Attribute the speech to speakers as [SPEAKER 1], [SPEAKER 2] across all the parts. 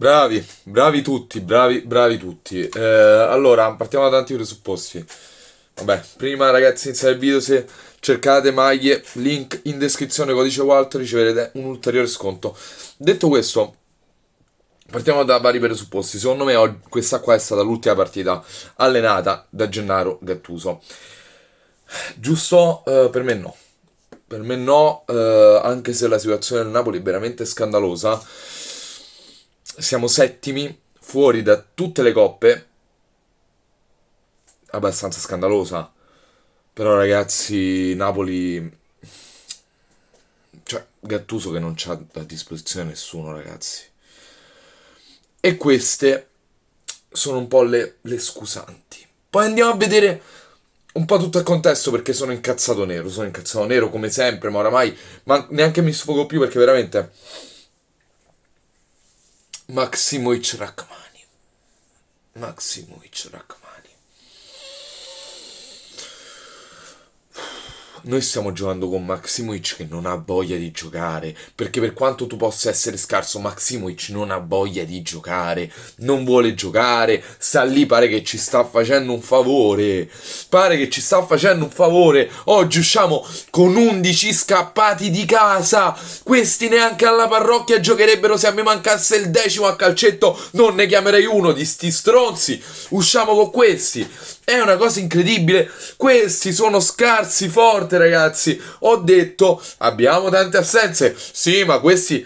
[SPEAKER 1] Bravi, bravi tutti, bravi tutti. Allora, partiamo da tanti presupposti. Vabbè, prima ragazzi, iniziare il video, se cercate maglie, link in descrizione, codice Walter, riceverete un ulteriore sconto. Detto questo, partiamo da vari presupposti. Secondo me questa qua è stata l'ultima partita allenata da Gennaro Gattuso. Giusto? Per me no. Per me no, anche se la situazione del Napoli è veramente scandalosa. Siamo settimi, fuori da tutte le coppe, abbastanza scandalosa. Però ragazzi, Napoli, cioè Gattuso che non c'ha a disposizione nessuno, ragazzi. E queste sono un po' le scusanti. Poi andiamo a vedere un po' tutto il contesto, perché sono incazzato nero come sempre, ma oramai neanche mi sfogo più, perché veramente Maksimovic Rachmani. Maksimovic Rachmani. Noi stiamo giocando con Maksimovic che non ha voglia di giocare, perché per quanto tu possa essere scarso, Maksimovic non ha voglia di giocare, non vuole giocare, sta lì, pare che ci sta facendo un favore, oggi usciamo con 11 scappati di casa, questi neanche alla parrocchia giocherebbero, se a me mancasse il 10° a calcetto non ne chiamerei uno di sti stronzi, usciamo con questi, è una cosa incredibile, questi sono scarsi forte ragazzi, ho detto abbiamo tante assenze, sì ma questi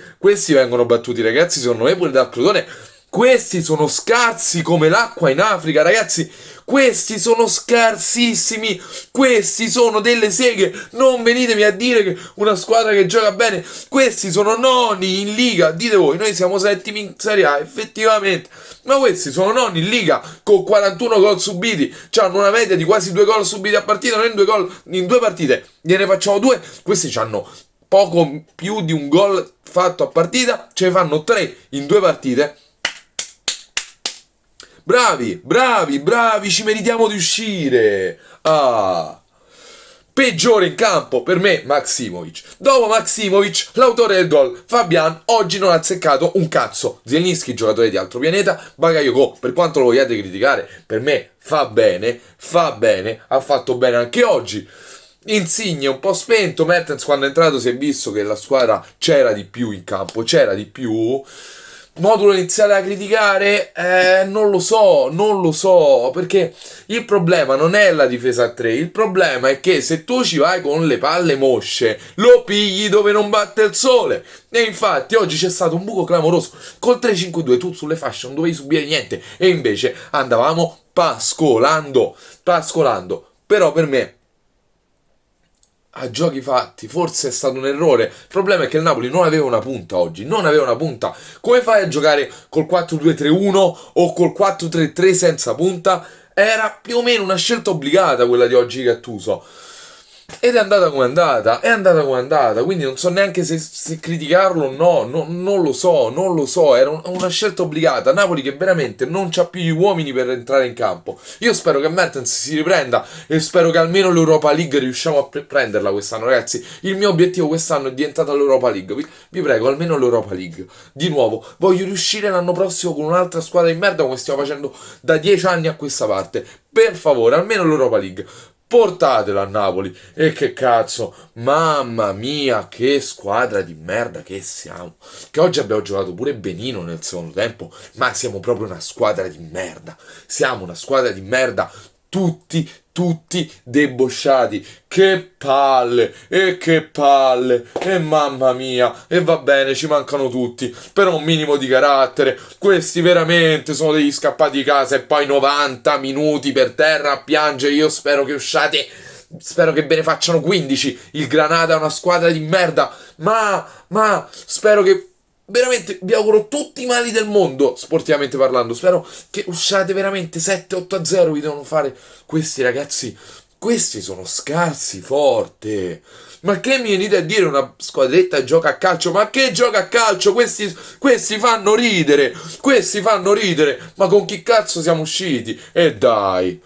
[SPEAKER 1] vengono battuti ragazzi, secondo me pure dal Crotone, questi sono scarsi come l'acqua in Africa ragazzi, questi sono scarsissimi, questi sono delle seghe, non venitemi a dire che una squadra che gioca bene, questi sono nonni in Liga, dite voi, noi siamo settimi in Serie A, effettivamente, ma questi sono nonni in Liga con 41 gol subiti, hanno una media di quasi 2 gol subiti a partita, noi in due partite gliene facciamo 2, questi hanno poco più di un gol fatto a partita, ce ne fanno 3 in 2 partite. Bravi, ci meritiamo di uscire. Peggiore in campo per me Maksimovic. Dopo Maksimovic, l'autore del gol, Fabian, oggi non ha azzeccato un cazzo. Zielinski, giocatore di altro pianeta. Bakayoko, per quanto lo vogliate criticare, per me fa bene, ha fatto bene anche oggi. Insigne un po' spento, Mertens quando è entrato si è visto che la squadra c'era di più in campo, c'era di più. Modulo iniziale da criticare? Non lo so, perché il problema non è la difesa a 3, il problema è che se tu ci vai con le palle mosce, lo pigli dove non batte il sole. E infatti oggi c'è stato un buco clamoroso, col 3-5-2 tu sulle fasce non dovevi subire niente, e invece andavamo pascolando. Però per me, a giochi fatti, forse è stato un errore. Il problema è che il Napoli non aveva una punta oggi, non aveva una punta. Come fai a giocare col 4-2-3-1 o col 4-3-3 senza punta? Era più o meno una scelta obbligata quella di oggi Gattuso. Ed è andata come è andata, quindi non so neanche se criticarlo o no, non lo so, era una scelta obbligata. Napoli che veramente non c'ha più gli uomini per entrare in campo. Io spero che Mertens si riprenda e spero che almeno l'Europa League riusciamo a prenderla quest'anno, ragazzi. Il mio obiettivo quest'anno è diventata l'Europa League, vi prego, almeno l'Europa League. Di nuovo, voglio riuscire l'anno prossimo con un'altra squadra di merda come stiamo facendo da 10 anni a questa parte. Per favore, almeno l'Europa League. Portatelo a Napoli. E che cazzo, mamma mia, che squadra di merda che siamo. Che oggi abbiamo giocato pure benino nel secondo tempo, ma siamo proprio una squadra di merda. Siamo una squadra di merda, tutti debosciati. Che palle, e mamma mia, e va bene, ci mancano tutti, però un minimo di carattere. Questi veramente sono degli scappati di casa e poi 90 minuti per terra a piangere. Io spero che usciate, spero che ve ne facciano 15. Il Granada è una squadra di merda, ma spero che veramente vi auguro tutti i mali del mondo, sportivamente parlando. Spero che usciate veramente 7-8-0. Vi devono fare questi ragazzi. Questi sono scarsi forte. Ma che mi venite a dire una squadretta gioca a calcio? Ma che gioca a calcio? Questi fanno ridere. Ma con chi cazzo siamo usciti? E dai.